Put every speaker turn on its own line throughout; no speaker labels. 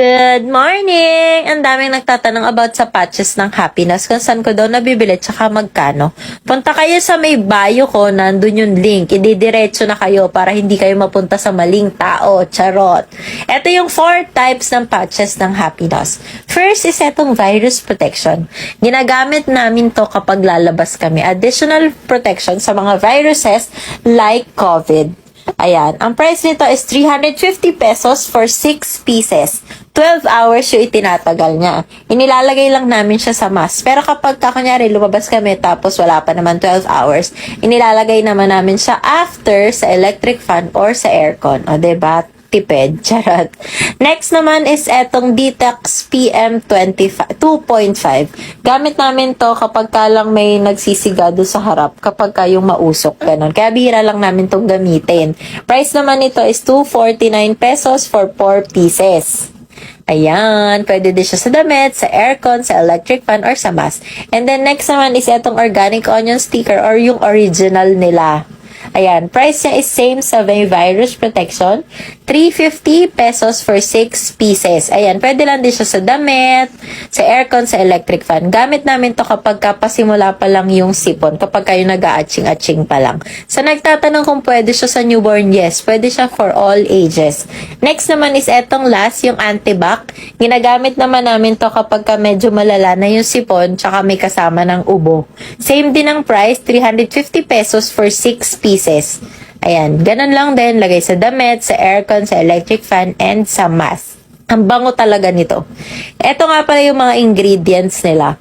Good morning! Ang daming nagtatanong about sa patches ng happiness, kung saan ko daw nabibili tsaka magkano. Punta kayo sa may bio ko, nandun yung link. Ididiretso na kayo para hindi kayo mapunta sa maling tao. Charot! Ito yung 4 types ng patches ng happiness. First is itong virus protection. Ginagamit namin to kapag lalabas kami. Additional protection sa mga viruses like COVID. Ayan. Ang price nito is 350 pesos for 6 pieces. 12 hours yung itinatagal niya. Inilalagay lang namin siya sa mask. Pero kapag kunyari lumabas kami tapos wala pa naman 12 hours, inilalagay naman namin siya after sa electric fan or sa aircon. O, diba? Tipid. Charot. Next naman is etong Detox PM 2.5. Gamit namin to kapag ka lang may nagsisigado sa harap, kapag kayong mausok, ganun. Kaya bihira lang namin tong gamitin. Price naman nito is 249 pesos for 4 pieces. Ayan, pwede din siya sa damit, sa aircon, sa electric fan, or sa mask. And then next naman is etong organic onion sticker or yung original nila. Ayan, price niya is same sa may virus protection. 350 pesos for 6 pieces. Ayan, pwede lang din siya sa damit, sa aircon, sa electric fan. Gamit namin to kapag pasimula pa lang yung sipon, kapag kayo nag-a-atching-atching pa lang. Sa nagtatanong kung pwede siya sa newborn, yes, pwede siya for all ages. Next naman is etong last, yung antibac. Ginagamit naman namin to kapag medyo malala na yung sipon, tsaka may kasama ng ubo. Same din ang price, 350 pesos for 6 pieces. Ayan, ganun lang din, lagay sa damit, sa aircon, sa electric fan, and sa mask. Ang bango talaga nito. Ito nga pala yung mga ingredients nila.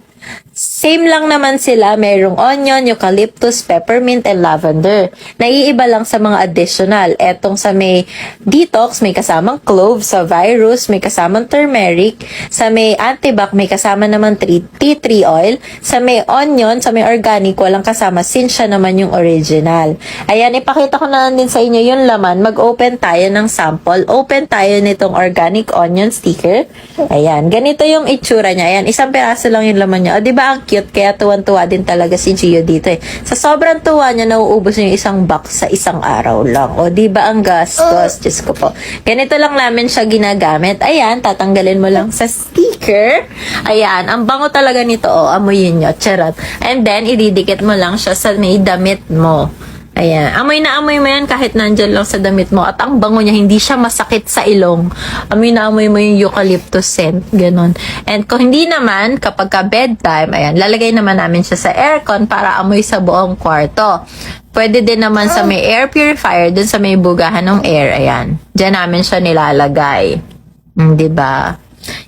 Same lang naman sila, mayroong onion, eucalyptus, peppermint, and lavender. Naiiba lang sa mga additional. Etong sa may detox, may kasamang clove, sa virus, may kasamang turmeric, sa may antibac, may kasama naman tea tree oil, sa may onion, sa may organic, walang kasama, since siya naman yung original. Ayan, ipakita ko na lang din sa inyo yung laman. Mag-open tayo ng sample. Open tayo nitong organic onion sticker. Ayan, ganito yung itsura niya. Ayan, isang peraso lang yung laman niya. O, diba ang cute? Kaya tuwan-tuwa din talaga si Gio dito eh. Sa sobrang tuwa niya, nauubos niya yung isang box sa isang araw lang. O, diba ang gastos? Diyos ko po. Ganito lang namin siya ginagamit. Ayan, tatanggalin mo lang sa sticker. Ayan, ang bango talaga nito. O, amuyin nyo. Charot. And then, ididikit mo lang siya sa may damit mo. Ayan. Amoy na amoy mo yan kahit nandyan lang sa damit mo. At ang bango niya, hindi siya masakit sa ilong. Amoy na amoy mo yung eucalyptus scent. Ganon. And kung hindi naman, kapag ka bedtime, ayan, lalagay naman namin siya sa aircon para amoy sa buong kwarto. Pwede din naman sa may air purifier, dun sa may bugahan ng air. Ayan. Diyan namin siya nilalagay. Diba?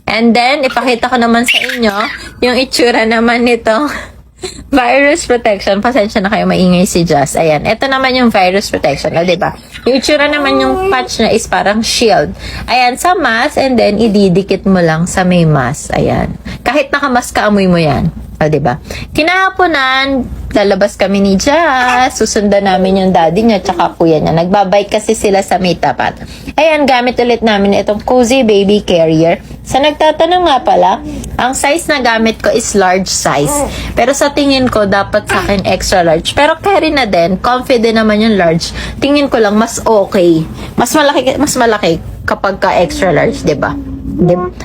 And then, ipakita ko naman sa inyo, yung itsura naman nito. Virus protection. Pasensya na kayo, maingay si Jazz. Ayan. Ito naman yung virus protection. O, diba? Yung itsura naman yung patch na is parang shield. Ayan, sa mask. And then, ididikit mo lang sa may mask. Ayan. Kahit nakamask ka, amoy mo yan. O, diba? Kinahaponan, lalabas kami ni Jazz. Susundan namin yung daddy niya tsaka kuya niya. Nagbabike kasi sila sa may tapat. Ayan, gamit ulit namin itong Cozy Baby Carrier. Sa nagtatanong nga pala, ang size na gamit ko is large size. Pero sa tingin ko, dapat sa akin extra large. Pero carry na din, confident naman yung large. Tingin ko lang, mas okay. Mas malaki kapag ka extra large, diba?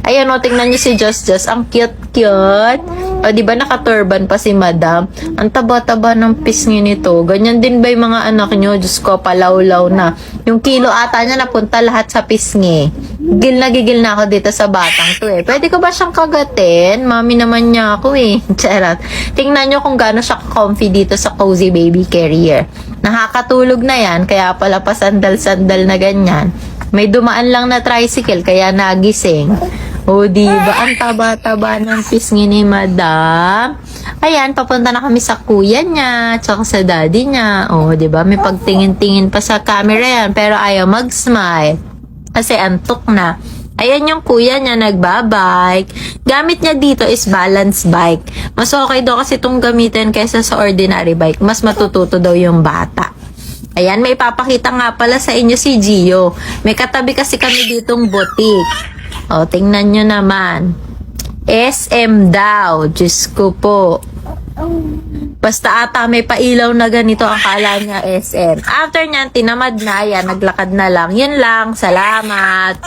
Ayan o, tingnan niyo si Just. Ang cute-cute. O, diba naka-turban pa si Madam? Ang taba-taba ng pisngi nito. Ganyan din ba yung mga anak nyo? Diyos ko, palawlaw na. Yung kilo ata niya napunta lahat sa pisngi. Gigil na ako dito sa batang to eh. Pwede ko ba siyang kagatin? Mami naman niya ako eh. Charot. Tingnan nyo kung gaano siya comfy dito sa Cozy Baby Carrier. Nakakatulog na yan, kaya pala pasandal-sandal na ganyan. May dumaan lang na tricycle, kaya nagising. O, diba? Ang taba-taba ng pisngi ni Madam. Ayan, papunta na kami sa kuya niya, tsaka sa daddy niya. O, diba? May pagtingin-tingin pa sa camera yan, pero ayaw mag-smile. Kasi antok na. Ayan yung kuya niya, nagbabike. Gamit niya dito is balance bike. Mas okay daw kasi itong gamitin kaysa sa ordinary bike. Mas matututo daw yung bata. Ayan, may papakita nga pala sa inyo si Gio. May katabi kasi kami ditong boutique. O, tingnan nyo naman. SM daw. Diyos ko po. Basta ata may pailaw na ganito, akala niya SM. After nyan, tinamad na yan. Naglakad na lang. Yun lang. Salamat.